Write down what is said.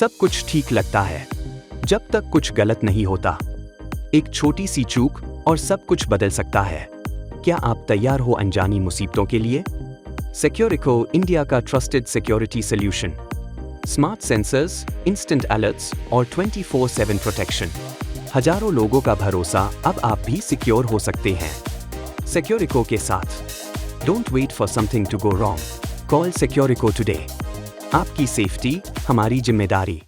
सब कुछ ठीक लगता है जब तक कुछ गलत नहीं होता। एक छोटी सी चूक और सब कुछ बदल सकता है। क्या आप तैयार हो अनजानी मुसीबतों के लिए? सिक्योरिको, इंडिया का trusted security solution. Smart sensors, instant alerts और 24/7 प्रोटेक्शन। हजारों लोगों का भरोसा, अब आप भी सिक्योर हो सकते हैं सिक्योरिको के साथ। Don't wait for something to go wrong, call Securico today. आपकी सेफ्टी हमारी जिम्मेदारी।